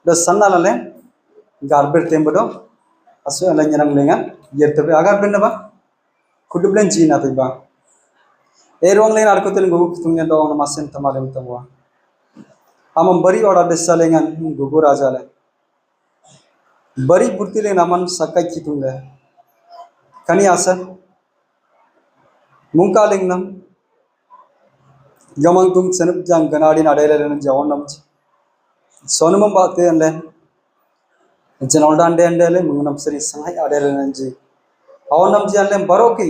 do sanna lale garber tembodo asu ala nyerang lengan yertebe agar benna ba kudublen jina tiba erong len arkotel gugu kitungnya do on masen tamalem tamwa amam bari oda dessa lengan gugu raja le bari burti le naman sakai kitunga kani asa mungka lengnam gamang tung senup jang ganadi nadele len jawon nam sonumam bate anle jenolda ande andele mungnam seri sangai adele nanji awon nam ji anle baroki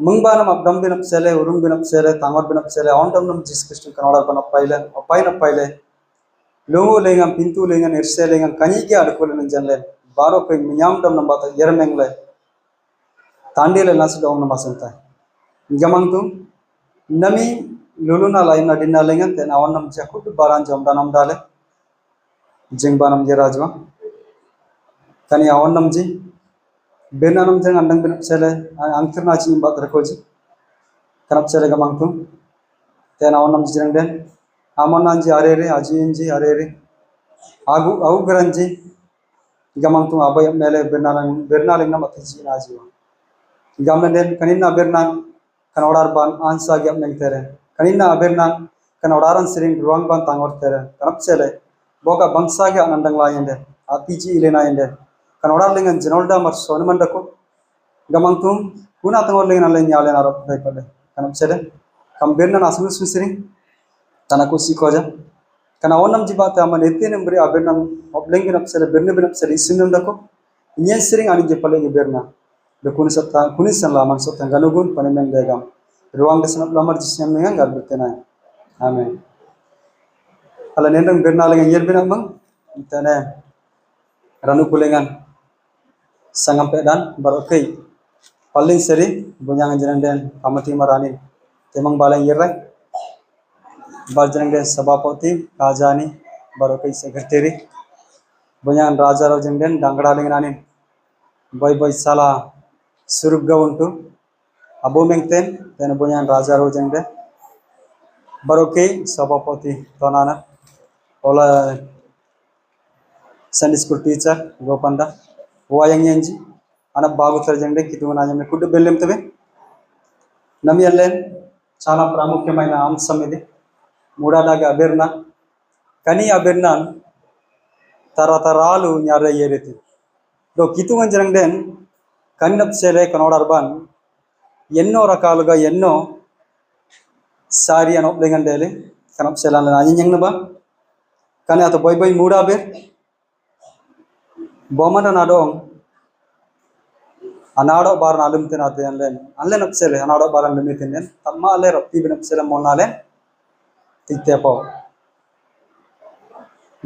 mungbanam abdam binap sele urung binap sele tangor binap sele awon nam jis kristus kanada banap paile apaina paile longo lengam pintu lengan irse lengan kanyi ke adukul nan janle barok minyam dam nam bata yermengle tandile nas dom nam asanta gamang tung nami luluna lain adina lengan ten awon nam jakut baran jamda nam dale jeng banam je rajwa kani awon nam ji benanam jeng andang benap sele angkirna chi bat rakoji kanap sele gamang tung ten awon nam jeng den amon nanji arere ajinji arere agu garanji gamang tung abai mele bernaling nam atiji najiwa gamen den kanina bernan kanodar ban ansa gyam neng tere kanina bernan kanodaran siring ruang ban tangor tere kanap sele boga bangsa ge anandang layende atiji ilena ende kanodar lengan jenolda mar sonmandako gamang tung kuna tangor lengan ale nyale narop dai pade kanap sele kam bernan asu susiring tanaku sikoja kana onam jibate aman etene mbri abenam oblengi napsele berne benapsele isinam dako nyen siring ani jepale ge berna de kunisan laman so tanganugun panemeng degam ruang desanap lamar jisnyam mengang gal bertena amen ala nendang berna lengan yer benam bang tane ranu kulengan sangam pedan barokai paling seri bunyang jenang den amati marani temang baleng yerai Baljang Sabapati Rajani Barokai Secretary Bunyan Raja Rajangden Dangralinganin Boy Sala Surga untu Abu Mengten then Bunyan Raja Rajangden Barokai Sabapati Tonana Ola Sunday school teacher Gopanda Wayang Yanji Anak Bagu Sarjangde Kitunanya Kudu Belim Tebe Namialen Chala Pramukhyamayna అంశం ఇది మూడలాగా అబెర్న కని అబెర్నాన్ తరతరాలు న్యార ఏరేతి do kitungan jerang den kannap sele kanodar ఎన్నో రకాలుగా ఎన్నో సారి అనో lengan dele kanap selan anjing naba kani ato boy muda ber bomana nadong anado bar nalum tenate anlen apsele anado baran limiten tamma ale rapti bin apsele monale tiktepo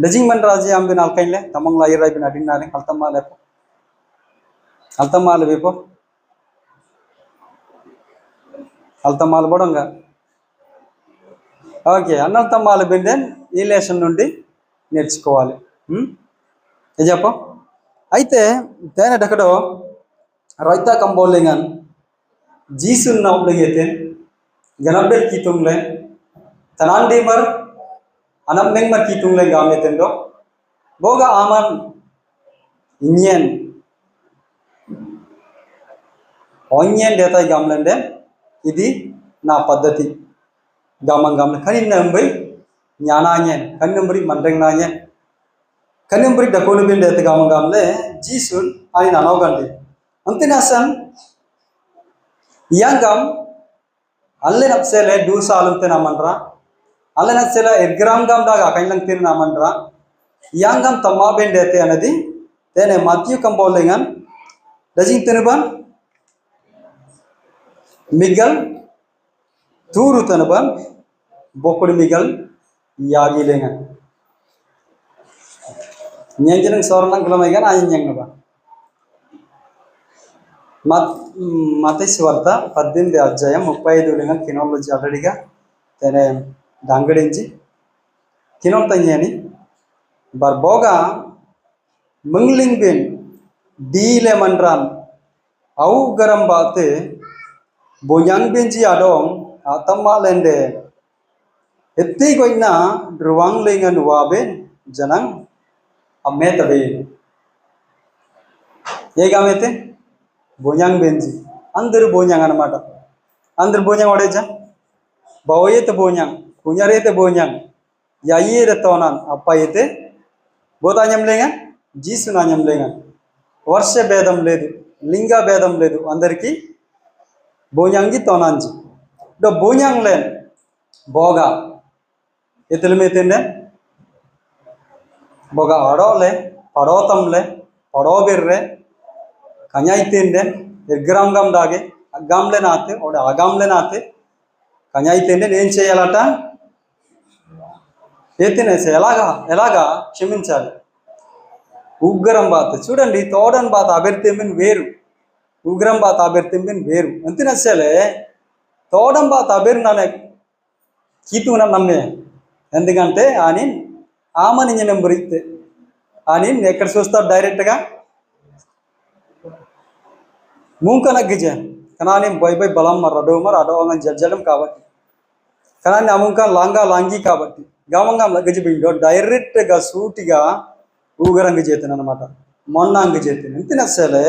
Dajing man raji ambin alkainle tamang la irai bin adin nale altamal bepo altamal bodanga okay analtamal binden ఈ lesson నుండి నేర్చుకోవాలి చెప్పో అయితే తేన డకడో raita కంబోలింగన్ జీసున్ నౌబ్లగేతే గనబెల్ kitungle tanandi mar anameng mar kitungle gametendo boga aman inyen onyen deta gamlende ఇది నా పద్ధతి gamang kani nambai nyananyen kani nambri mandreng nanyen kani nambri dakolu bin deta gamle jisun ani nanogandi antinasan yangam alle napsele du salum te namandra alle napsele ergram gam daga kainlang tin namandra yangam tamma ben dete anadi tene matthew kambolengan dajing tenuban Miguel Turu tanaban Bokuri Miguel Yagi lengan nyanjeng sornang kelamagan anjing naba Mati Swarta 18 అధ్యాయం 35 lengan kinolo jaladiga tene dangadenji kinol tanyani barboga mungling ben dile mandran au garam bate bonyang benji adong atamma lende etti goina ruang lengan waben janang ఆ మేత వేయదు. ఏ గామైతే బోన్యాంగ్ బెంజి అందరు బోన్యాంగ్ అనమాట. అందరు బోన్యాంగ్ వాడేజా బావైతే బోన్యాంగ్ కుñarైతే బోన్యాంగ్ యాయేద తోనాన్ అప్ప అయితే బోతాన్యం లేగా జీసునాన్యం లేగా. వర్ష భేదం లేదు, లింగ భేదం లేదు, అందరికీ బోన్యాంగి తోనాంజి డో బోన్యాంగ్ లేన్ బోగా ఎతులమైతే boga adole padotamle padobirre kanyaitende ergramgam dage agamle nate ode agamle nate kanyaitende ఏం చేయాలట ఎత్తినేసి ఎలాగా క్షమించాలి. ఉగ్రం బాత్ చూడండి, తోడన్ బాత్ అభ్యర్థింపిన వేరు, ఉగ్రం బాత్ అభ్యర్థింపిన వేరు అంతినసలే తోడం బాత్ అభ్యర్థి కీతున నమ్మే. ఎందుకంటే అని ఆమని నెంబర్ ఇస్తే అని ఎక్కడ చూస్తారు డైరెక్ట్గా ముంకనగ్గిజే కనాని బై బలం రడోమర్ అడోమని జడ్జడం కాబట్టి కనాని అముంక లాంగా లాంగి కాబట్టి గమంగా లగ్గజిపోయిందో డైరెక్ట్గా సూటిగా ఊగరంగి చేతాను అనమాట. మొన్న అంగి చేతాను ఇంతినసలే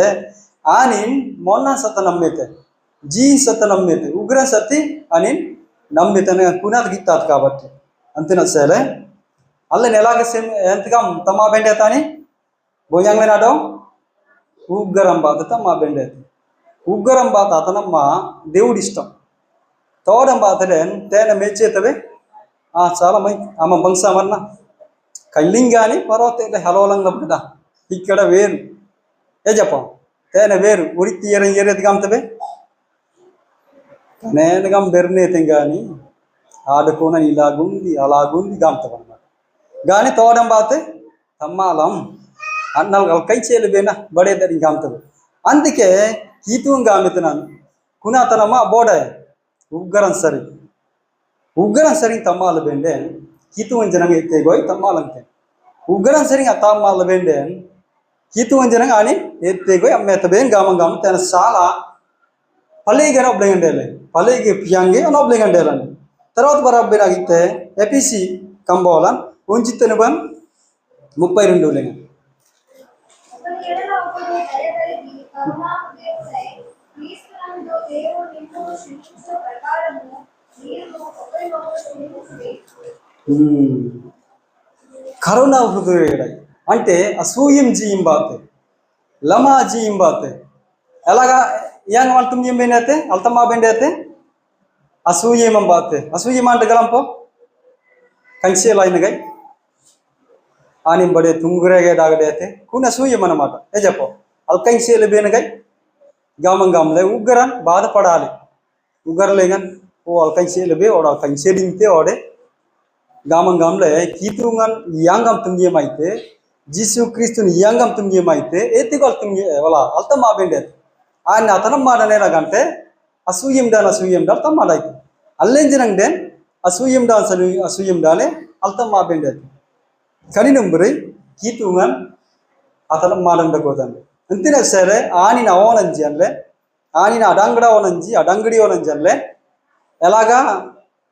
అని మొన్న సత నమ్మేతే జీ సత నమ్మేతే ఉగ్ర సతి అని నమ్మితేనే పునాది గిత్తాదు కాబట్టి అంతినసలే అల్లని ఎలాగ ఎంతగా తమ్మా బెండేత అని బోయాంగ్లేనాడో ఉగ్గరం బాత తమ్మా బెండేత ఉగ్గరం బాత అతనమ్మ దేవుడి ఇష్టం. తోడం బాతలే తేన మెచ్చేతవే చాలా మై అమ్మ బంగ్సామన్న కళ్ళింగాని పర్వత హలోలంగా బిడ్డ ఇక్కడ వేరు ఏ చెప్పం తేన వేరు ఉరి తీయరం ఏరేది గమ్తవే నేను గమ్ బెర్నేతం కానీ ఆడుకోన ఇలాగుంది అలాగుంది గమ్తవన్నమాట. కానీ తోడం బాతే తమ్మాలం అన్నలు కై చేయలేనా బడేదని గమ్తవు. అందుకే కీతుం గామితున్నాను కునాతనమ్మ బోడే ఉగ్గరం సరి తమ్మాలు బెండే కీతువంజనంగా ఎత్తేగోయి తమ్మాలంతే ఉగ్గరం సరి ఆ తమ్మాలు బెండే కీతువంజనంగా అని ఎత్తేగోయి అమ్మేతబేం గామం తన చాలా పల్లెగిన ఒబ్లేగండేలే పల్లెగి పియాంగి అని ఒబ్లేగండేలండి. తర్వాత బరాబిరాగితే ఎపిసి కంబోలన్ ఉంచితను బన్ 32 లేంగ కరోనా హృదయ అంటే అసూయం జీయింబాతే లమా జీయింబాతే ఎలాగా యాంగ అంతం బెండైతే అల్తమా బెండైతే అసూయమం బాతే అసూయమ అంటే గలంపో కంచేలాయినగై అని బడే తుంగురేగే దాగడైతే కున అసూయం అన్నమాట. ఏ చెప్పో అల్కంచేలు బేనగై గామంగాంలే ఉగ్గరన్ బాధపడాలి ఉగ్గరలేగన్ ఓ అల్కంచేలు బే ఓడ కంచేలింతే ఓడే గామంగాంలే కీతురుంగన్ యాంగం తుంగేమైతే జీసు క్రీస్తుని యాంగం తుంగేమైతే ఏతిగోల్ తుంగే వాళ్ళ అల్తమా బెండేది ఆయన అతనం మాడనేలాగంటే అసూయం డాల్ తమ్మాడైతే అల్లేంజనండే అసూయం డాలే అల్తమా బెండేది కని నంబరి కీతుంగన్ అతనం మాడండకోదండి అంతిన సరే ఆనిన అవనంజి అన్లే ఆనిన అడంగడ అవనంజి అడంగడి అవనంజి అన్లే ఎలాగా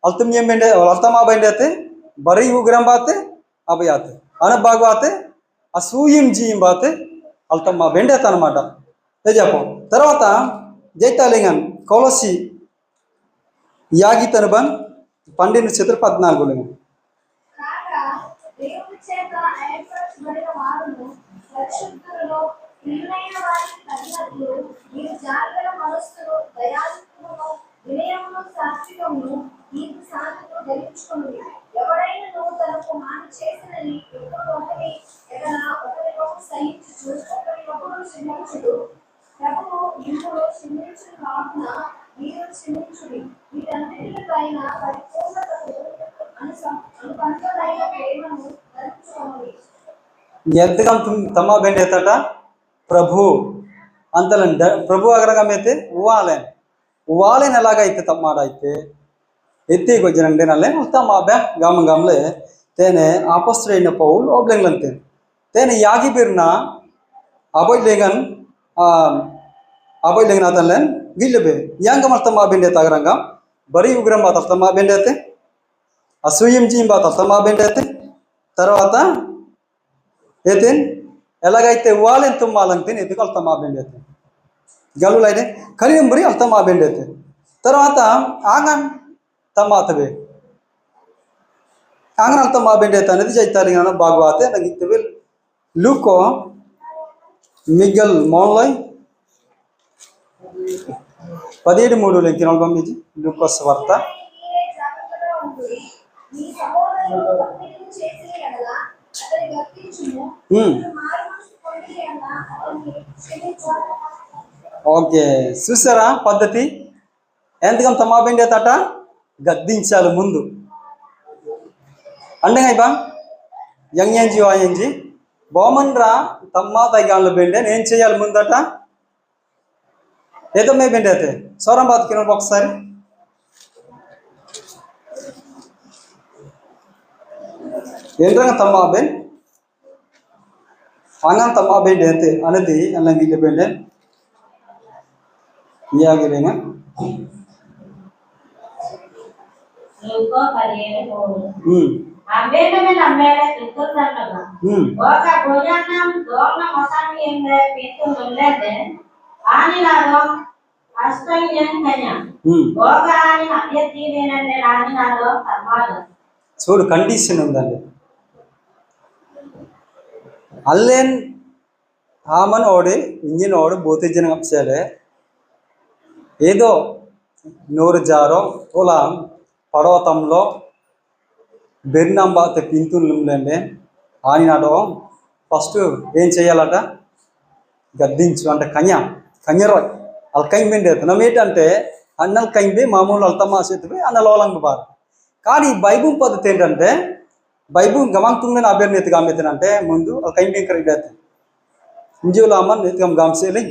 అల్తమ్యం బెండే అల్తమా బెండేతే బరి ఉగ్రం బాతే అభయాతే అనబాగుతే అసూయం జీయం బాతే అల్తమా బెండేత అనమాట. ఏ చెప్పం తర్వాత జైతాలింగన్ కొలసి యాగితనుబన్ 12:14 ఎంతగా తమ్మా బెండేతట ప్రభు అంతలంటే ప్రభు అగ్రగమైతే ఉవాలేని ఎలాగైతే తమ్మాడైతే ఎత్తి కొజ్జనండి నల్లే తమ్మా బ్యా గామంగాంలే తేనే ఆపస్తుడైన పౌల్ ఓబ్లెంగ్లంతే తేనే యాగి బిర్న అబోయ్ లేగన్ అతన్లేన్ గిల్లబే యాంగమర్ తమ్మా బెండే తగరంగా బరి ఉగ్రం బాత తమ్మా బెండేతే అసూయం జీం బాత తమ్మా బెండేతే తర్వాత ఏతేన్ ఎలాగైతే వాళ్ళని తుమ్మాలంతే ఎందుకు అల్తా మా బెండ్ అయితే గలులు అయితే కరియంబరి అల్తా మా బెండ్ అయితే తర్వాత ఆంగన్ తమ్మాతవే ఆంగన్ అల్తా మా బెండ్ అయితే అనేది చైతాలి గాన బాగువాతే నగితే లూకో మిగల్ మోన్లై 17:3 లెక్కినాలు పంపించి లూకోస్ వార్త ఓకే చూసారా పద్ధతి ఎందుకంత మా బెండ్ అవుతాట గద్దించాలి ముందు అండగా బా యంజి వాయంజి బోమన్రా తమ్మా తైగాన్లు బెండే ఏం చేయాలి ముందట ఏదో మే బెండ్ అయితే సౌరం బతికిన ఒకసారి ఏంటంగా తమ్మా Ben angan tama bende ante anadi anangi le bende iya girenga luko kaliere ko ambene me nammele tukko sannaga oka gojanam donna masami engre pintu nullede ani nado astai yen kanya oka ani abyati denanne ani nado karmada చూడు condition ఉందండి అల్లేన్ Amman ఓడి engine ఓడి బోతిజన గప్సేలే ఏదో నూరు Jaro తోలా పడవతంలో బెర్నంబాత పింతులుండే ఆనినాడో first ఏం చేయాలట గద్దించు అంటే కన్యర వాళ్ళ కైంబెండి అవుతున్నాం ఏంటంటే అన్నలు కైంబి మామూలు అల్తమా చేతివి అన్నలోలంగా బారు కానీ బైబుల్ పద్ధతి ఏంటంటే బైబుల్ గమంతుందని అభ్యర్థి నెత్తి గామెతనంటే ముందు కైంబి కరెక్ట్ అవుతుంది ఇంజులు అమ్మని నెత్తిగం గాంసేలి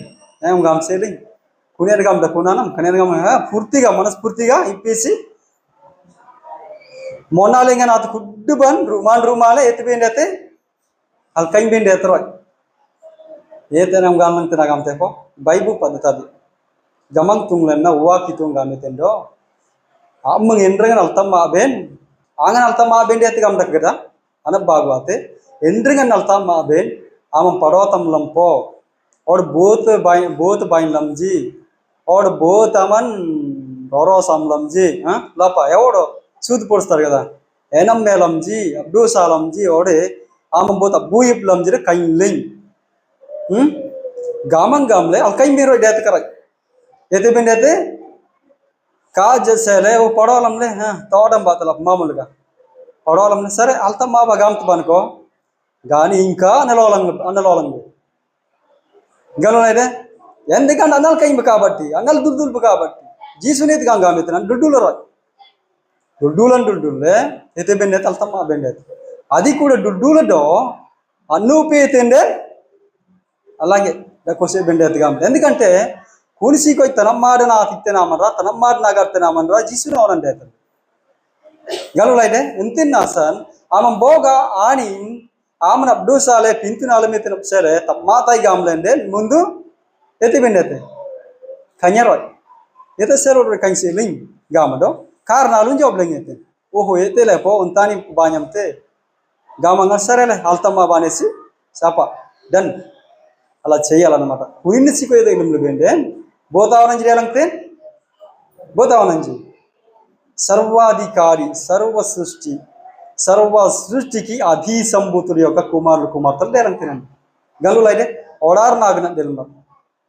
ఏం గాంసేలి కునేరు గమ్మ కునానం కనేరు గమ్మ పూర్తిగా మనస్ఫూర్తిగా ఇప్పేసి మొన్నాలింగా నాతో కుడ్డు బన్ రుమాలే ఎత్తిపోయింది అయితే వాళ్ళు కైంబెండి ఎత్తరు ఏతేనేం గామంతే నాకు అంతేపో బైబుల్ పద్ధతి అది గమంతుంగ్లన్న ఉవాకితుంగ్ గామెతండో అమ్మ ఎండ్రగా అల్తమ్మా బేన్ आंगन अल्ता मा बेंड ऐसे काम रख गया अनब बागवाते एंड्रिंगन अल्ता मा बेन आम पड़ोतम लंपो और बोत बाइन लमजी और बोत अमन रोरो सम लमजी लपा एवडो सूद पोस्तर कदा एनम मे लमजी अब्दू सा लमजी ओडे आम बोत अब्बू इप लमजी रे कइन लिंग गामन गामले अल कइन मेरो डेत कर एते बेंड ऐसे काज सेले वो पड़ोलमले तोडम बातल मामूలుగా పడవలంనే సరే అల్తమ్మా బగాంత బనుకో గాని ఇంకా అన్నలోలంగు గలనైదే ఎందుకంటే అన్నల్ కైంబ కాబట్టి అన్నల్ దుల్దుల్బ కాబట్టి జీసునేది గంగామితన దుల్దులర దుల్దులే ఎతే బెన్నె అల్తమ్మా బెన్నె అది కూడా దుల్దులదో అన్నూపేతెండే అలాగే దకోసే బెండే ఎతగాం ఎందుకంటే కూనిసి కొయ్ తనమ్మాడన ఆతిత్తెనామనరా తనమ్మాడన నాగర్తెనామనరా జీసునే అవనండే అతను గలులైతే ఎంతిన్నాసన్ ఆమె బోగా ఆని ఆమెను అబ్డూసాలే పింతునాల మీద నప్సలే తమ్మాతాయి గామ్లేండే ముందు ఎత్తి బెండెతే కన్యరోయ్ ఎతే సెరోడు కన్సిలింగ్ గామడో కారణాలు జోబ్లింగ్ ఎతే ఓహో ఎతే లేపో ఉంటాని బాణ్యంతే గామంగా సరేలే అల్తమ్మా బానేసి సాప డన్ అలా చేయాలన్నమాట కుయిన్సికో ఏదో ఇల్లు బెండే బోతావనంజి చేయాలంటే బోతావనంజి सर्वाधिकारी सर्व सृष्टि की आधी संभूतुल యొక్క కుమారులు కుమార్తెలు దేలంతినండి గలులైతే ఓడార్ నాగన దేలంద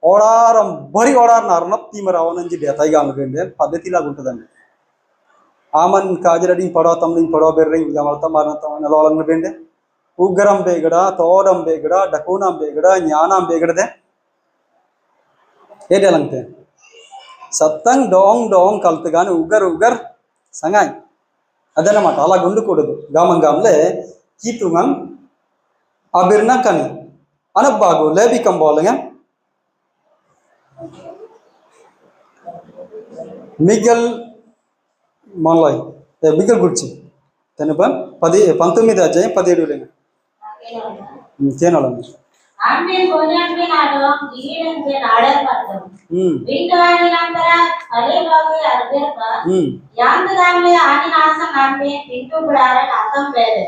ఓడారం బరి ఓడార్ నారన తీమరావనంజి దేతైగా అనుగండి పద్ధతిలాగా ఉంటదండి ఆమన్ కాజరడి పడవతంలి పడవ బెర్రి గమలత మరణత నలోలంగ బెండే ఉగ్గరం బేగడ తోడం బేగడ డకోనం బేగడ జ్ఞానం బేగడదే ఏ దేలంతే సత్తంగ్ డోంగ్ కల్తగాని ఉగర్ సంగాయ్ అదనమాట అలా ఉండకూడదు గామంగాంలే కీతుంగం అబిర్నా కని అనబాగు లేబికం బోలంగ మిగల్ మల్లై మిగల్ గుర్చి తనప 19 అధ్యాయం 17 లేంగ కేనోలండి आम्ही गोन्यांबे नाडो गीडंचे नाडर पातम विंडवानी नंतर अरे बाबू अर्धेरपा ಯಾಂತ ಗಾಮ್ಲೆ ಆನಿ ನಾಸ ನಾಂಬೆ ಪಿಂಟು ಬಿಡಾರೆ ನಾತಂ ಬೇರೆ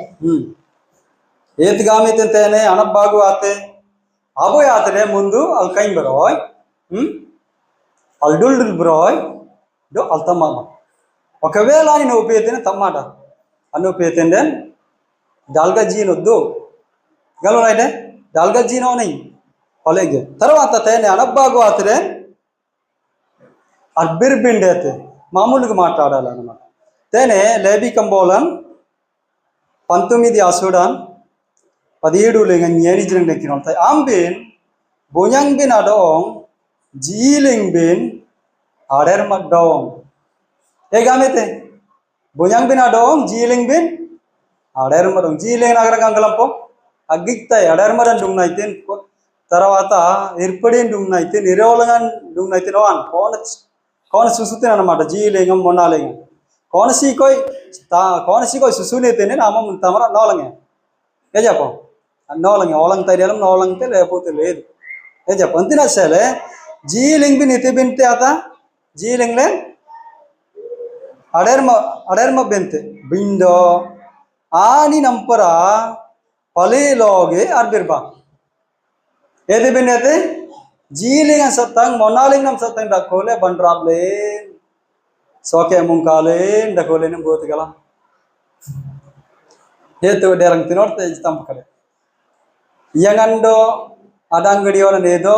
Etgami tentene anak bagu ate, abo ya ate mundu al kain beroy, al dul beroy, do al tamama. Okavela ni no petene tamada, anu petenden dalga jino do, galo naide dalga jino nahi, olege. Tarvata tene anak bagu ate al birbindete, mamuluk mata ada lah nama. Tene lebi kambolan, pantumidi asudan. 17 lengan nyeri jeng dekinon tai ambin bonyang bin adong jiling bin ader madong gamete bonyang bin adong jiling bin ader madong jiling agar gangalampo agiktai ader madan dung naitin tarawata irpadin dung naitin irolangan dung naitin on kon susutin anamata jilingam monalengam kon si koi susune tene namam tamara nolange japo nolang olang tadi dalam nolang te lepo te led japo antina sele jiling bin ite binte ata jiling le aderma binte bindo ani nampara pale loge arbirba ede binete jiling an satang monaling nam satang dakole bandrable soke mungkale dakole nem bot gala itu derang tinor te istam kare yang ando adang video nedo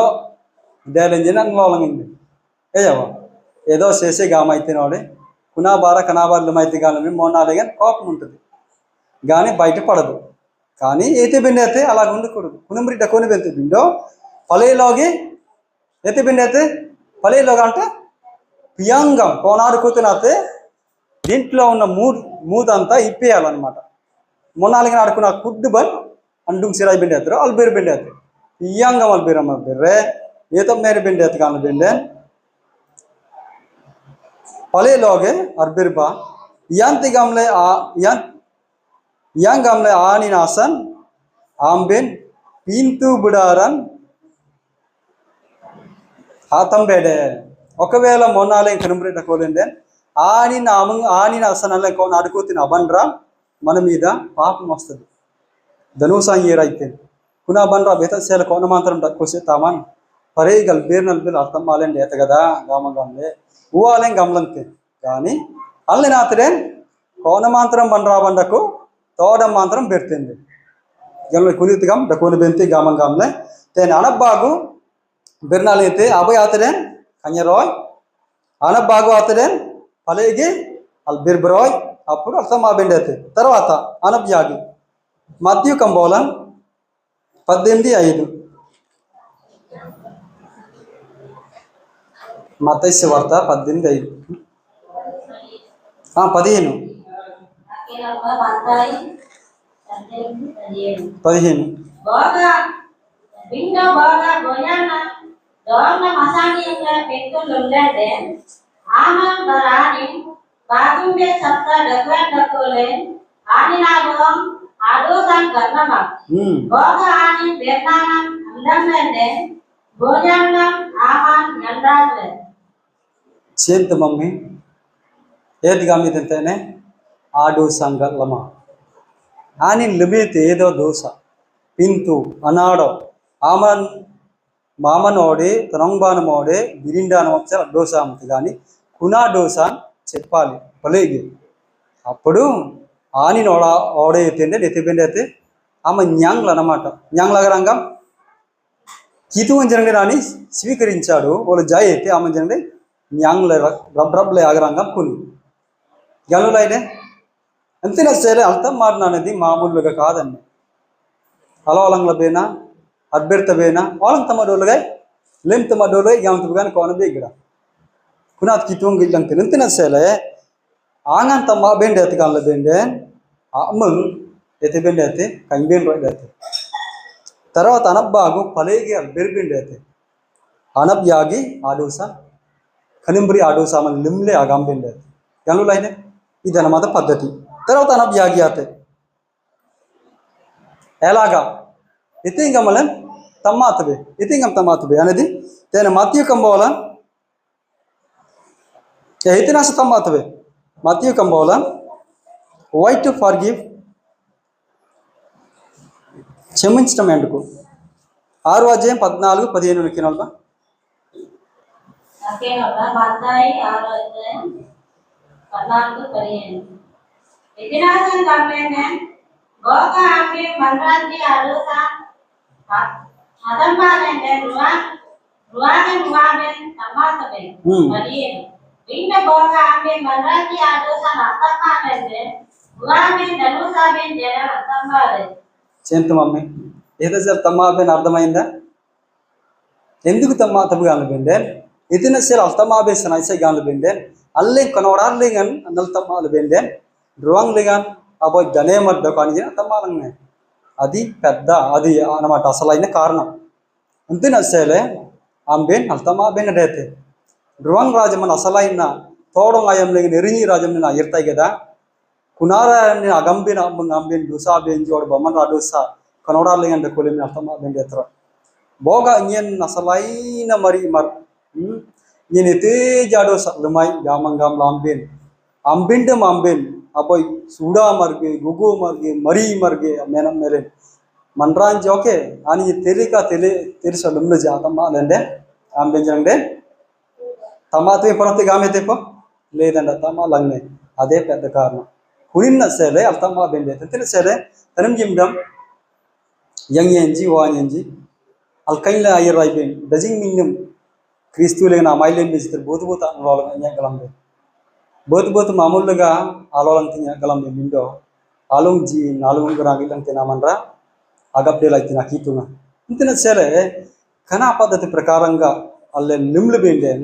dalenjenan ngolangin jawa edo sese gamai tinore kuna bara kanabar lumaiti galami mona legen kop muntadi gani baita padadu kani ete bennete ala gundu kudu kunumri dakone bente bindo pale loge ete bennete pale loganta piyangam konaru kutunate dintlo ఉన్న mood అంతా ఇప్పేయాలన్నమాట మొన్నాలిగా ఆడుకున్న కుడ్డు బల్ అండుంగ్ సిరాయి బెండేత్ర అల్బేర్ బెండేత్ర ఇయాంగం అల్బేరమ్మ బెర్రే ఏతో మేరే బెండేత్ర కాన బెండే పలే లోగే అర్బిర్బా యాంతి గమ్లే యాంగంలే ఆని నాసన్ ఆంబెన్ pintu budaran hatam bede ఒకవేళ మొన్నాలే కనుమరే దకోలెండెన్ ఆని నామం ఆని నాసనలే కో నాడుకోతిన అబండ్రా మన మీద పాపం వస్తది ధనుసా ఏరైతే కునా బండ్రా బెత సేల కోన మాత్రం దకోసే తామన్ పరేగల్ బేర్నల్ బిల్ అర్థం మాలెండి ఏత కదా గామగంలే ఊవాలెం గమ్లంతే గాని అల్లెనాతరే కోన మాత్రం బండ్రా బండకు తోడం మాత్రం బెర్తింది గల్ల కునితిగం దకోన బెంతి గామగంలే తెన అనబాగు బెర్నాలైతే అబయ ఆతరే కన్యరోయ్ అనబాగు ఆతరే పలేగి అల్ బిర్బరోయ్ అప్పుడు అర్థం ఆబెండేతే తర్వాత అనబ్యాగి మధ్య కంబోలం 18:5 మత్తయి వార్త 18:5 15 Bagumbe sabta dakole ani nagom adosan karnama boga ani betnanam andamende bojanam aman nandale చేత మమ్మీ ఏది గమ్మితంతేనే ఆడు సంగలమ అని లిమితే ఏదో దోస పింతు అనాడో ఆమన్ మామనోడే తరంబానమోడే బిరిండానమో దోస అమ్మతి కానీ కునా దోస చెప్పాలి పలేగి అప్పుడు ఆని నోడ ఓడైతే నెత్తిబెండైతే ఆమె న్యాంగ్లు అన్నమాట న్యాంగ్లగరంగం కీతువంజరండి రాని స్వీకరించాడు వాళ్ళు జాయ్ అయితే ఆమె జరండి న్యాంగ్ల రబ్రబ్లే ఆగరంగం కుని గలులైతే అంతేనా సరే అర్థం మారినది మామూలుగా కాదండి అలవలంగ్ల బేనా అర్బెర్త బేనా వాళ్ళం తమ డోలుగా లేం తమ డోలుగా యామంత కానీ కోనబే ఇక్కడ kunat kitung gilang tenentina sele angan tama bendete kan le benden ameng ete bendete kan ben ro dete tarwata anabbagu palege al ber bendete anab yagi adosa kanimbri adosa man limle agam bendete yalu laine idana mata paddati tarwata anab yagi ate elaga itingam malen tamatbe itingam tamatbe anedi tena matyu kambola इतना से तम बात है मातियो कम बोला why to forgive క్షమించటం ఎందుకు? 6వ అధ్యాయం 14-15 కినోల్బా. మత్తాయి 6వ అధ్యాయం 14-15. Itinasan kami men, boka kami manranti alusan, adam balen dan ruangan sama saben. Jadi, ini boka kami manranti alusan adam balen dan ruangan dalusan jalan adam balen. Cinta mami, itu sel tamaben అర్థమైందా? ఎందుకు తమాతbu గానుబెండే? ఇతిన cell అల్తమాబే సనైసే గానుబెండే? అల్లే కనోడార్లింగన్ అన్నల్ తమాలబెండే? డ్రాంగ్ లిగాన్ అబోయ్ గనేమద్ద కానీ తమాలంగే. అది పెద్ద అది అన్నమాట అసలైన కారణం. అంతిన సెలే అంబెన్ అల్తమాబెన్ రేతే. డ్రాంగ్ రాజమన అసలైన తోడం అయంలింగ నెరిని రాజమన ఇర్తాయి కదా. కునారాని అగంబిన అంబెన్ దుసాబెన్ జోడ బమన్ రాడుసా కనోడార్లింగన్ దకొలిమి అల్తమాబెన్ రేత్ర. Boga nyen nasalaina mari mar nyen ete jado salmai gamang lambin ambinde mambin aboy suda marge gugu marge mari marge menam meren manran joke ani telika tele salumle jata malende ambin jangde tamate parate gamete po ledanda tamalangne ade pedda karanam kuninna sele altama bende tele sele tanam jimdam yang yenji wanyenji alkainla ayir raibin dajing minnum క్రీస్తులేన అమ్మాయిలేం బెజితర్ బోతు అనలోలం గలంబే బోతు మామూలుగా ఆలోలం గలంబే మిండో ఆలోం G నాలుగు రాగిలం తినామన్రా అగప్డేలా తినా కీతున ఇంతన సరే కనా పద్ధతి ప్రకారంగా Alle నిమ్లు బెండెన్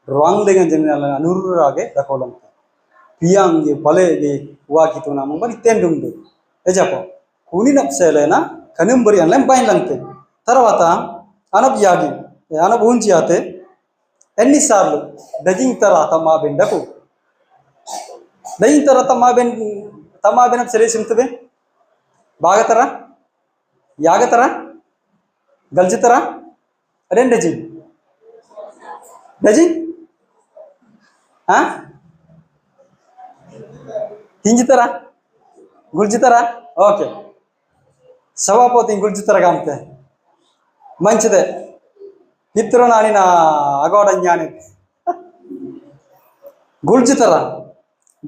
wrong లేగన్ జనల అనురురాగే దకోలం పియాంగి బలేగి వాకితున మరి తెండుండు ఎజపో కూని నప్సేలేనా కనింబరి అన్లెం బైన్లంతే తర్వాత అనబ్ యాగి అనబ్ ఉంచియాతే ఎన్నిసార్లు దజింగ్ తర తమాబెండకు దజింగ్ తర తమాబెన సెలేసింతబే బాగతరా యాగతరా గల్జితరా అదేం దజింగ్ హింజితరా గుల్జితరా ఓకే సభాపతి గుల్జితరా కాంతే మంచిదే మిత్రు నాని నా అగోడ జ్ఞాని గుల్జితరా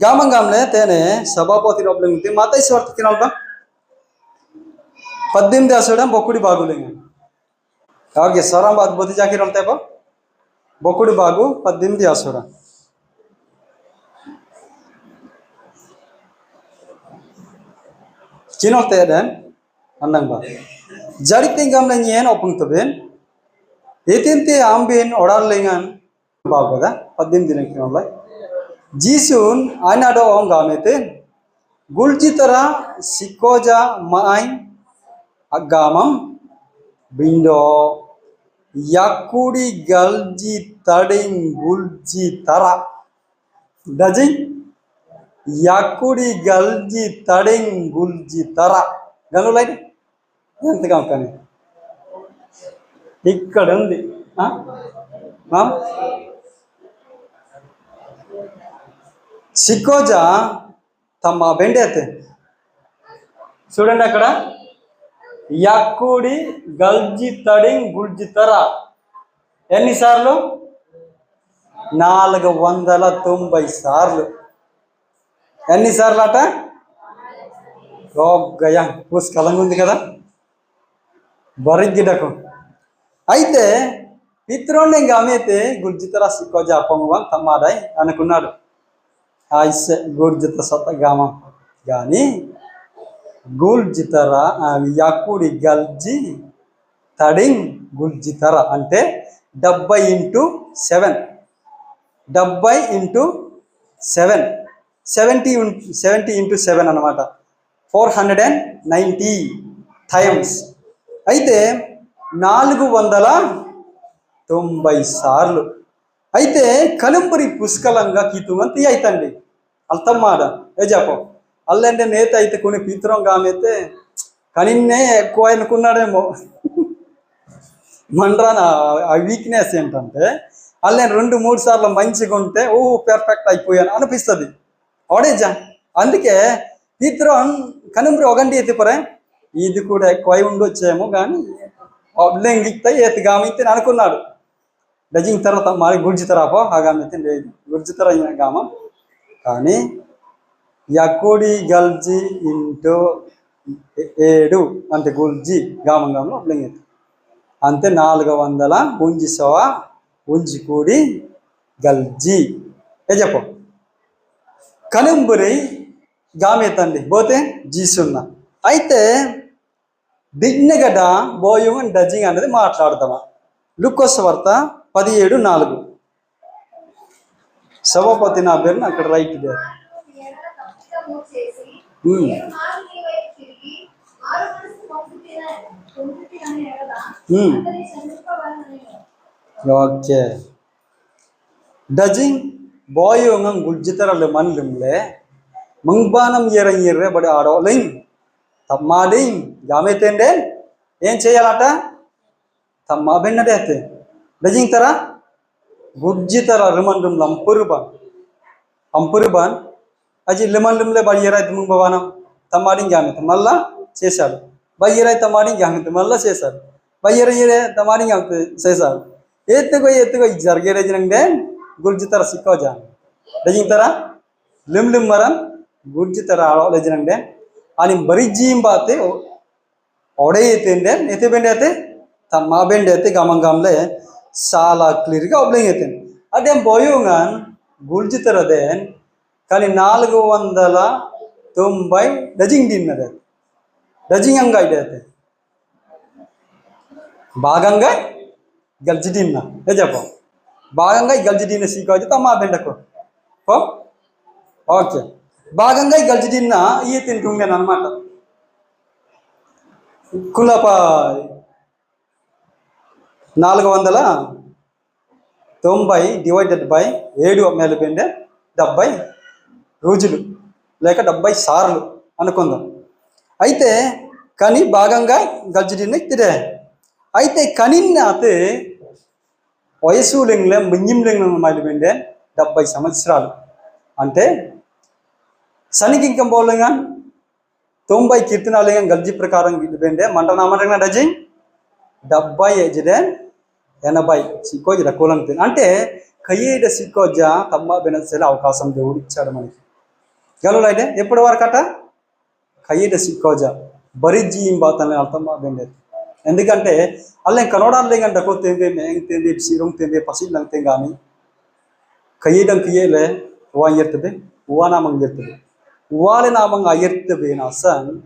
గామంగాంలే తేనే సభాపతి లోపలింటి మాతైశ్వర్త తినాల్బా 18 అసడం బొక్కుడి బాగులేంగ ఓకే సరం అద్భుత జాకిర్ ఉంటాయి బా బొక్కుడి బాగు 18 అసడం చినోతేదన్ అన్నంగా జడితింగంలే ఞేన్ ఒపుంతబెన్ ఏతింతే ఆంబెన్ ఓడార్లేంగన్ బాగుదా 18 దినకినోలై జీసున్ ఆనాడో ఓంగామెతే గుల్జితరా సికోజా మాయ్ అగ్గామం బిండో యాకుడి గల్జి తడింగ్ గుల్జి తరా దజి యాకుడి గల్జి తడింగ్ గుల్జి తరా గనులై ఎంతగా కానీ ఇక్కడ ఉంది సికోజా తమ బెండేతే చూడండి అక్కడ యాకుడి గల్జి తడింగ్ గుల్జి తరా ఎన్నిసార్లు 490 సార్లు ఎన్నిసార్లు అట గయా పుష్కలంగా ఉంది కదా బరిగిడకు అయితే పిత్రోని గామైతే గుర్జితరా సికోజా పొంగవన్ తమ్మాడాయి అనుకున్నాడు ఆయిసే గుర్జిత సత గామం కానీ గుల్జితరా యాకుడి గల్జి తడింగ్ గుల్జితరా అంటే 70 into 7 70 into 7 అన్నమాట 490 టైమ్స్ అయితే 490 సార్లు అయితే కలుంబరి పుష్కలంగా కీతువంతి అయితండి అల్తమ్మాడ ఏ చెప్పు అల్లంటే నేత అయితే కొన్ని పిత్రం గామైతే కనిన్నే ఎక్కువ అనుకున్నాడేమో మండ్రాన ఆ వీక్నెస్ ఏంటంటే అల్లే 2-3 సార్లు మంచిగా ఉంటే పెర్ఫెక్ట్ అయిపోయాను అనిపిస్తుంది ఓడేజా అందుకే పిత్రం కనుంబరి ఒగండి ఎత్తిపరే ఇది కూడా ఎక్కువై ఉండొచ్చేమో కానీ అబ్లెంగితే ఏతి గామితే అనుకున్నాడు డజింగ్ తర్వాత మరి గుర్జితరాపో ఆగామితే లేదు గుర్జితర గామం కానీ యకుడి గల్జి ఇంటూ 7 అంటే గుల్జి గామంలో అబ్లెంగితే అంతే 400 ఉంజి సవా ఉంజి కూడి గల్జి ఏ చెప్పు కనుంబురి గామెతండి పోతే జీసున్న అయితే దిగ్నగడ బోయుంగ్ డజింగ్ అనేది మాట్లాడతామా లుకోస్ వార్త 17:4 సభాపతి నా పేరున అక్కడ రైట్ ಇದೆ ఓకే డజింగ్ బోయుంగ్ గుల్జితరలు మన్లుంలే మంగ్బానం ఎర్ర బడి ఆడోలింగ్ తమ్మాడింగ్ గామెతేండే ఏం చేయాలట తమ్మా బెన్నదే అయితే డజింగ్ తర గుర్జితర రిమండం అంపురుబాన్ అది లిమండంలే బయ్యరైతే ముంగబానం తమ్మాడింగ్ గామెత మళ్ళా చేశాడు బయ్యరై తమ్మాడింగ్ గామెత మళ్ళా చేశాడు బయ్యరయ్యరే తమ్మాడింగ్ గామెత చేశాడు ఎత్తుకో జరిగే రజనండే గుర్జితర సిక్కోజా డజింగ్ తర లిమ్ మరం గుర్జితర ఆడోలజనండే అని బరిజీం బాతే ఒడైతే ఎత్తి బెండి అయితే తమ్మా బెండి అయితే గమంగంలే చాలా క్లియర్గా ఒబ్లింగ్ అయితే అదేం పోయుగాన్ గుల్జితరదే కానీ 490 డజింగ్ తిన్నది డజింగ్ అంగా అయితే భాగంగా గల్జి తిన్నా ఏ చెప్ప భాగంగా గల్జి తిన్న సీకోజు తమ్మా బెండకు ఓకే భాగంగా గల్జి తిన్న ఈ తింటుండేను అనమాట కులప 490 డివైడెడ్ బై 7 మేలుపెండే 70 రోజులు లేక 70 సార్లు అనుకుందాం అయితే కని భాగంగా గల్జిడిని తిరే అయితే కనిన్నతే వయసు లింగ్లే మింజిం లింగ్ మేలుపెండే 70 సంవత్సరాలు అంటే సనికి ఇంకం బోలంగా 90 కీర్తనాలయం గల్జి ప్రకారం పెండే మంటనామరంగా డజింగ్ 70 ఏజ్డే 80 సిక్కోజ రకోలంతే అంటే కయ్యేడ సిక్కోజ తమ్మా బెనసేల అవకాశం దేవుడు ఇచ్చాడు మనకి గలులు అయితే ఎప్పటి వరకట కయ్యేడ సిక్కోజ బరిజీ బాతనే అర్థమా బెండే ఎందుకంటే అల్లే కనోడాలేంగంట కొత్తేందే మేంగతేందే సిరుంగతేందే పసిలంతే గాని కయ్యేడం కియేలే వాయర్తదే ఉవానామంగ ఇర్తదే uwale namang ayerte binasan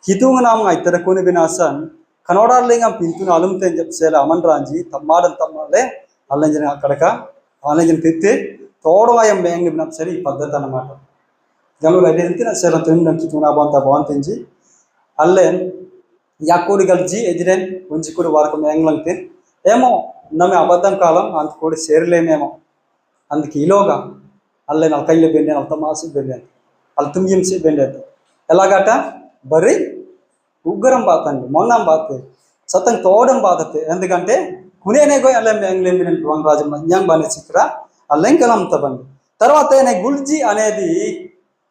hitung namang aytere kone binasan kanodarlengam pintuna alumte sela aman ranji tammadan tammale allenjena akadaka allenjena titte todwayam beng binam seri paddata anamata galu identina sela tunna kituna banta bantenji allen yakuri galji ejiren unjikuri warku menglangte emo name abaddam kalam ant kodi serlememo andiki iloga allen alkaille bende altamasi bende అల్తుమియంసి బెండేత ఎలాగట బరి ఉగ్రం బాతండి మొన్నం బాతే సతం తోడం బాతతే ఎందుకంటే కునేనే గోయ్ అల్లెం ఎంగ్లేం బినన్ రుంగ్ Rajam young బానే సిక్రా అల్లెం కలం తబండి తర్వాత నే గుల్జీ అనేది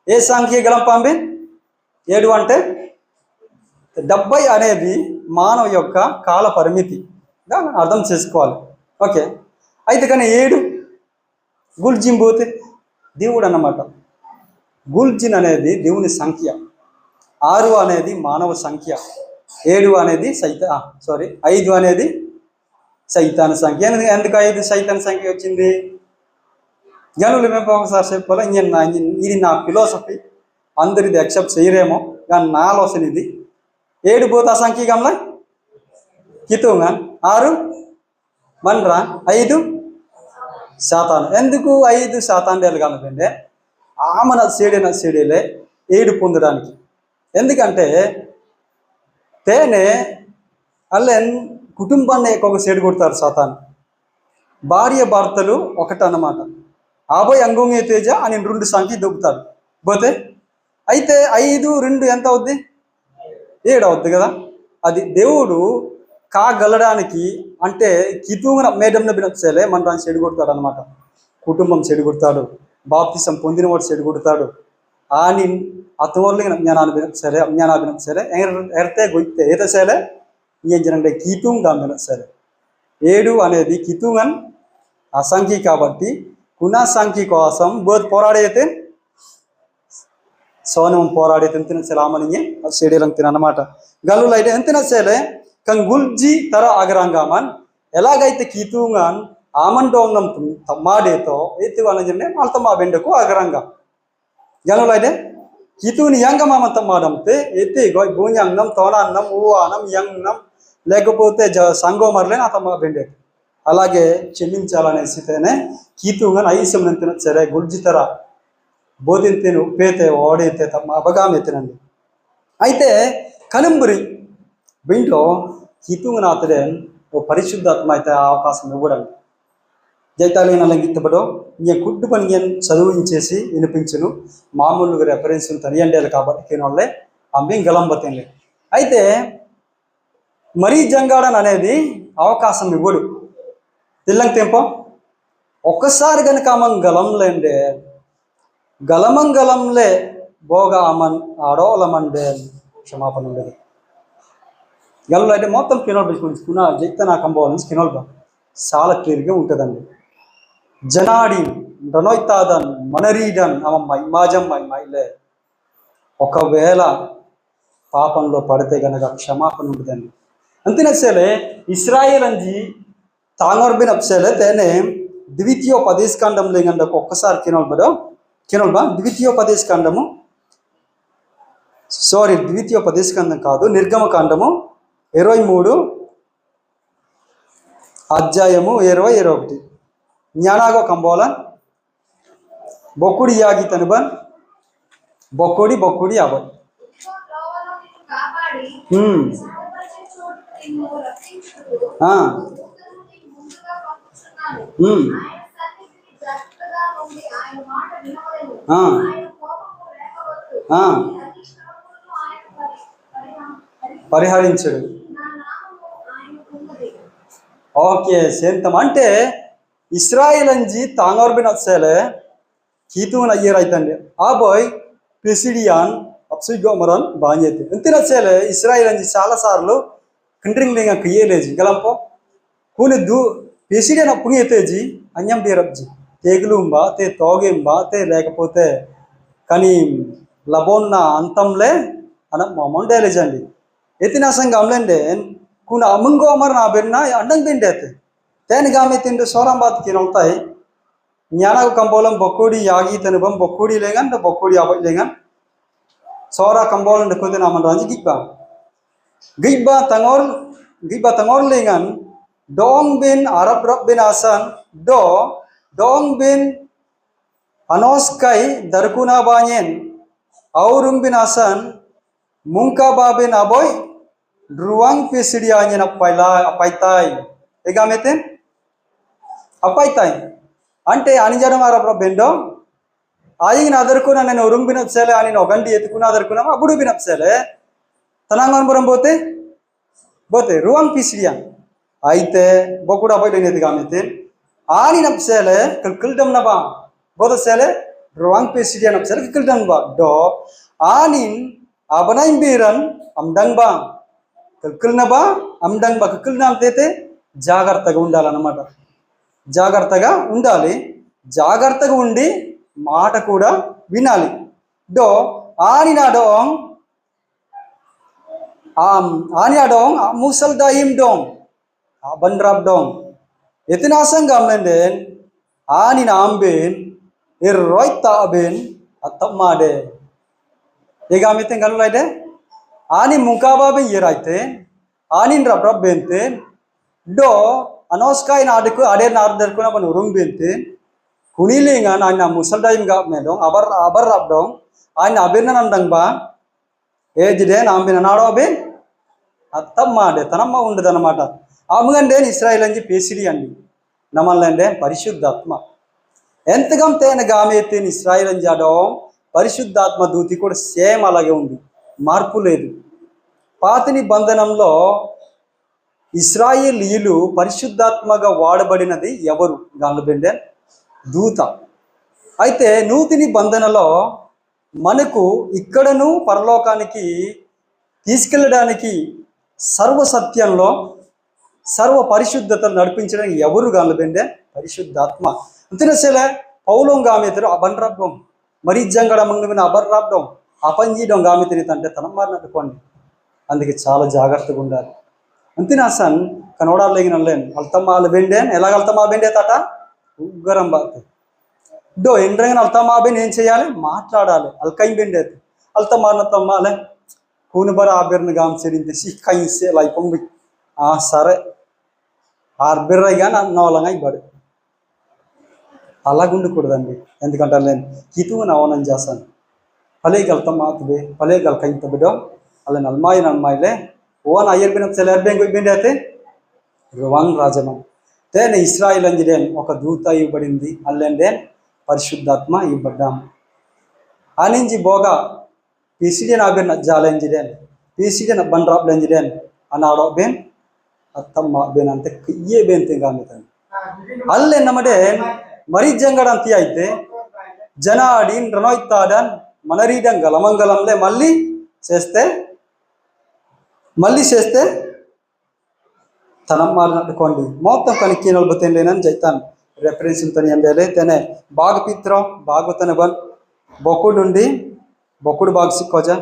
ఏ సంఖ్య గలం పంబే 7 అంటే 70 అనేది మానవ యొక్క కాల పరిమితిగా అర్థం చేసుకోవాలి ఓకే అయితే కానీ 7 గుల్జిం పోతే దేవుడు అన్నమాట గుల్జిన్ అనేది దేవుని సంఖ్య 6 అనేది మానవ సంఖ్య 7 అనేది 5 అనేది సైతాన్ సంఖ్య ఎందుకు 5 సైతాన్ సంఖ్య వచ్చింది జనులు మేము ఒకసారి చెప్పాలి ఇది నా ఫిలాసఫీ అందరిది యాక్సెప్ట్ చేయరేమో కానీ నా ఆలోచన ఇది 7 పోతా సంఖ్య గమలా కితుంగా 6 మన్రా 5 శాతాన్ ఎందుకు 5 శాతాండేలు కలపండి ఆమన సేడేలే 7 పొందడానికి ఎందుకంటే తేనే అల్లెన్ కుటుంబాన్ని ఎక్కువగా సేడు కొడతారు సాతాన్ భార్య భర్తలు ఒకటి అన్నమాట ఆబోయ్ అంగోంగే తేజ అని 2 సంఖ్య దొబ్బుతాడు పోతే అయితే 5 2 ఎంత అవుద్ది 7 అవుద్ది కదా అది దేవుడు కాగలడానికి అంటే కితున మేడంన బినప్సేలే మన రాని సేడు కొడతాడు అన్నమాట కుటుంబం సేడు కొడతాడు బాప్తిసం పొందిన వాడు చెడు కొడతాడు ఆనిన్ అతవర్లింగ్ జ్ఞానాభినప్సరే అజ్ఞానాభినప్సరే ఎర్తే గొయితే ఏతసేలే ఇంజనంటే కీతుం గామెన సరే 7 అనేది కితుంగన్ అసంఖ్య కాబట్టి కునా సంఖ్య కోసం బోధ్ పోరాడైతే సోనం పోరాడైతే ఎంతిన సెలామనియే షెడేలం తిన అన్నమాట గల్లులు అయితే ఎంతిన సెలే కంగుల్జీ తర అగరంగామన్ ఎలాగైతే కీతుంగన్ ఆమండోంగం తమ్మాడేతో ఎత్తి వనజనే మల్తమా బెండకు అగరంగా గల్లులు అయితే కీతుని యంగమామ తమ్మాడంతే ఎత్తి గోయ్ బూన్యంగం తోనాన్నం ఊవానం యంగం లేకపోతే సంగోమర్లే నా తమ్మ బెండే అలాగే క్షమించాలనేసితేనే కీతుంగన్ ఐసమనంతిన సరే గుల్జితర బోధింతేను ఉప్పేతే ఓడైతే తమ్మ అబగామెత్తినండి అయితే కలంబురి బింటో కీతుంగన్ అతడే ఓ పరిశుద్ధాత్మ అయితే అవకాశం ఇవ్వడం జైతాలిన లంగిత్తబడో నేను కుడ్డు పని నేను చదువుంచేసి వినిపించును మామూలుగా రెఫరెన్స్లు తెలియండేది కాబట్టి కేనోళ్ళే అమ్మేం గలంబతేంలే అయితే మరీ జంగాడన్ అనేది అవకాశం ఇవ్వడు తెల్లంగా తెంపో ఒక్కసారి కనుక అమన్ గలంలేండే గలమంగలంలే బోగా అమన్ ఆడోలమండే క్షమాపణ ఉండేది గల్లు అయితే మొత్తం కినోల్ పెట్టుకున్న జైతే నా కంబోల నుంచి కినోల్ చాలా క్లియర్గా ఉంటుందండి జనాడి డనోయితాదన్ మనరీడన్ అమ్మ ఇమాజం మైలే ఒకవేళ పాపంలో పడితే గనక క్షమాపణ ఉంటుందండి అంతేనసేలే ఇస్రాయేల్ అంజీ తాంగర్బిన్ అప్సేలే తేనే ద్వితీయోపదేశకాండం లేదండి ఒక్కసారి కినోల్బా ద్వితీయోపదేశకాండము ద్వితీయోపదేశకాండం కాదు నిర్గమకాండము 23 అధ్యాయము 20-21 జ్ఞానాగో కంబోలన్ బొక్కుడి యాగి తనుబన్ బొక్కుడి అబ పరిహరించడు ఓకే సేంతం అంటే ఇస్రాయిల్ అంజీ తాంగర్బిన్ అత్సేలే కీతున్ అయ్యేర్ అయితండి ఆ బాయ్ ప్రెసిడియాన్ అప్సిగోమరన్ బాంజేతి ఎంతిన సేలే ఇస్రాయిల్ అంజీ చాలా సార్లు కంట్రింగ్ లేగా క్రియలేజీ గలంపో కూని ప్రెసిడియన్ అప్పుడు ఎత్తేజీ అన్యం పేరబ్జీ తెగులుంబా తే తోగేంబా తే లేకపోతే కానీ లబోన్న అంతంలే అన మొండేలేజ్ అండి ఎత్తినాసంగా అమ్లండే కూన అమంగోమర్ నా బెన్న అండం తిండేతే తేని గామె తింటే సోరంబాత్ కినవుతాయి జ్ఞానకు కంబోలం బొక్కుడి యాగి తనుబం బొక్కుడి లేగన్ బొక్కుడి అబై లేగన్ సోరా కంబోలం డెక్కుతే నామన్ రాజు గిబ్బా తంగోర్ లేగన్ డోంగ్ బిన్ అరబ్ రబ్ బిన్ ఆసన్ డోంగ్ బిన్ అనోస్కై దర్కునా బాన్యన్ ఔరుంగ్ బిన్ ఆసన్ ముంకా బాబిన్ అబోయ్ డ్రువాంగ్ పిసిడి ఆంజన అపైతాయ్ ఎగామెతే అపైతాయ్ అంటే అనిజనం అరబ్ బెండో ఆయిగిన అదరుకున్నా నేను ఉరుంగ్ బినప్సేలే అని ఒగండి ఎత్తుకున్నా అదరుకున్నాము అప్పుడు బినప్సేలే తనంగనపురం పోతే రువాంగ్ పిసిడియా అయితే బొక్కుడు అపైలేనిది కామెతే ఆని నప్సేలే కిల్కిల్డమ్ నబా బోధసేలే రువాంగ్ పిసిడియా నప్సేలే కిల్కిల్డమ్ బా డో ఆనిన్ అబనైం బీరన్ అమ్డంగ్ బా కిల్కిల్నబా అమ్డంగ్ బా కిల్కిల్నాంతైతే జాగ్రత్తగా ఉండాలన్నమాట జాగ్రత్తగా ఉండి మాట కూడా వినాలి డో ఆనినాడోంగ్ ముసల్ దాయిం డోంగ్ బండ్రాబ్ డోంగ్ ఎతినాసంగా అమ్లండే ఆనిన ఆంబేన్ రోయ్తాబేన్ అత్తమ్మాడే ఏగామితే గల్లులైతే ఆని ముంకాబాబే ఏరైతే ఆనిన్ రబ్ బెంతే డో అనోస్కాయ నాడుకు అడే నాడు దర్కున మన ఉరుంగ్ బెంతే కునీలింగా ఆయన ముసల్దాయిం గాబేడోంగ్ అబర్ రబ్డోంగ్ ఆయన అభినందంగ్ బా ఏజిడే నాంబిన నాడో బేన్ అత్తమ్మాడే తనమ్మ ఉండదన్నమాట ఆమెగండే ఇస్రాయిల్ అంజి పేసిడి అండి నమల్లండే పరిశుద్ధాత్మ ఎంతగం తేన గామెత్తేని ఇస్రాయిల్ అంజాడో పరిశుద్ధాత్మ దూతి కూడా సేమ్ అలాగే ఉంది మార్పు లేదు పాత నిబంధనంలో ఇస్రాయేలీయులు పరిశుద్ధాత్మగా వాడబడినది ఎవరు గాన్లబెండే దూత అయితే నూతన నిబంధనలో మనకు ఇక్కడను పరలోకానికి తీసుకెళ్ళడానికి సర్వ సత్యంలో సర్వ పరిశుద్ధతను నడిపించడానికి ఎవరు గాలబెండే పరిశుద్ధాత్మ అంతేనసలే పౌలం గామెతరు అబన్రాబ్డం మరి జంగడ మంగమిన అబర్రాబ్డం అపంజీయడం గామెతరి అంటే తనం మారినట్టుకోండి అందుకే చాలా జాగ్రత్తగా ఉండాలి అంతేనాసన్ కనోడాలేగిన లేను అల్తమ్మాలు బెండేన్ ఎలాగ అల్తమా బెండే తాట ఉగ్గరం బాతే డో ఎండ్రంగా అల్తమా బెన్ ఏం చేయాలి మాట్లాడాలి అల్కై బెండేది అల్తమానతమ్మాలే కూనుబర ఆబెర్ను గాంచెరింది సిక్కైసే లైపొంగి సరే ఆర్బెర్రగా నవలంగా ఇవ్వడు అలాగుండకూడదండి ఎందుకంటే నేను హితువు నవనం చేస్తాను పలేగలుగుతాం మాతుబే పలేగలక ఇంత బిడ్డ అలా నల్మాయిలే ఓన్ అయ్యర్బిన సెలర్బెంగ్ అయితే రువాంగ్ రాజమం తేనే ఇస్రాయిల్ అంజిడేన్ ఒక దూత ఇవ్వబడింది అల్లెండేన్ పరిశుద్ధాత్మ ఇవ్వడ్డాం ఆనించి బోగా పీసిడేన్ ఆబెన్ జాలంజిడేన్ పీసిడేన్ బండ్రాబ్లంజిడేన్ అన్నాడో బెన్ అత్తమ్మ బెన్ అంతే ఇయ్యే బెన్ తింగామితాను అల్లె నమ్మడే మరి జంగడంతి అయితే జనాడిన్ రణోయితాడన్ మనరీడం గలమంగళంలే మళ్ళీ చేస్తే తనం మారినట్టుకోండి మొత్తం కనికి నలబతేం లేనని చెప్తాను రెఫరెన్స్తో ఎంబేలే తనే బాగు పిత్రం బాగు తన బన్ బొక్కుడు బాగు సిక్కోజా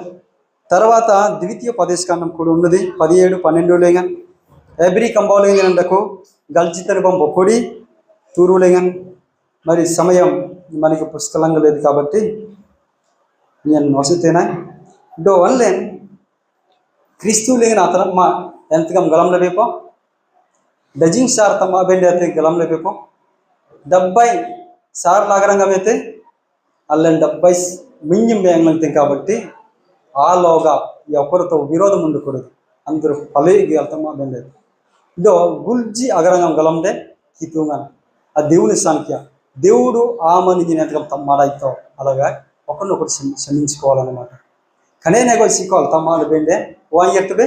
తర్వాత ద్వితీయ పదేశకాండం కూడా ఉన్నది 17-12 లేగా ఎబ్రి కంబోలేగనండకు గల్జితన బొం బొక్కుడి తూరులేగన్ మరి సమయం మనకి పుష్కలంగా లేదు కాబట్టి నేను నొసితేనా డో వన్లేన్ క్రీస్తు లేగిన అతనమ్మ ఎంతకం గలంలో వేపో డజింగ్ సార్ తమ్మ బెండి అయితే గలంలో వేపో 70 సార్ లాగరంగా అయితే అల్లెన్ 70 మింజిం వేయంగంతే కాబట్టి ఆలోగా ఎవరితో విరోధం ఉండకూడదు అందరూ పలేగి వెళ్తామా బెండి ఇదో గుల్జి అగరంగం గలందే కితుంగా ఆ దేవుని సంఖ్య దేవుడు ఆమని ఎంతకం తమ్మాడైతో అలాగా ఒకరినొకరు క్షమించుకోవాలన్నమాట కనేనేగో సిక్కోవాలి తమ్మాడు బెండే వాంగ్ ఎత్తబే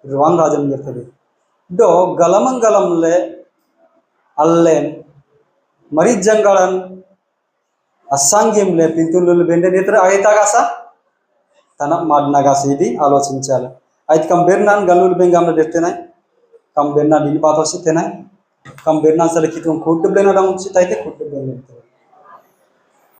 వాంగ్ రాజం ఎత్తబే డో గలమంగలంలే అల్లేన్ మరి జంగళన్ అస్సాంగ్యంలే పింతులు బెండే నేతర అయితాగాస తన మాడినగాస ఇది ఆలోచించాలి అయితే కం బెర్నాన్ గల్లూరు బెంగాంలో తెస్తేనాయి కం బెర్నాన్ ఇన్ని పాత వస్తేనాయి కం బెర్నాన్ సరే కితం కుట్టు బెనడం అయితే కుట్టు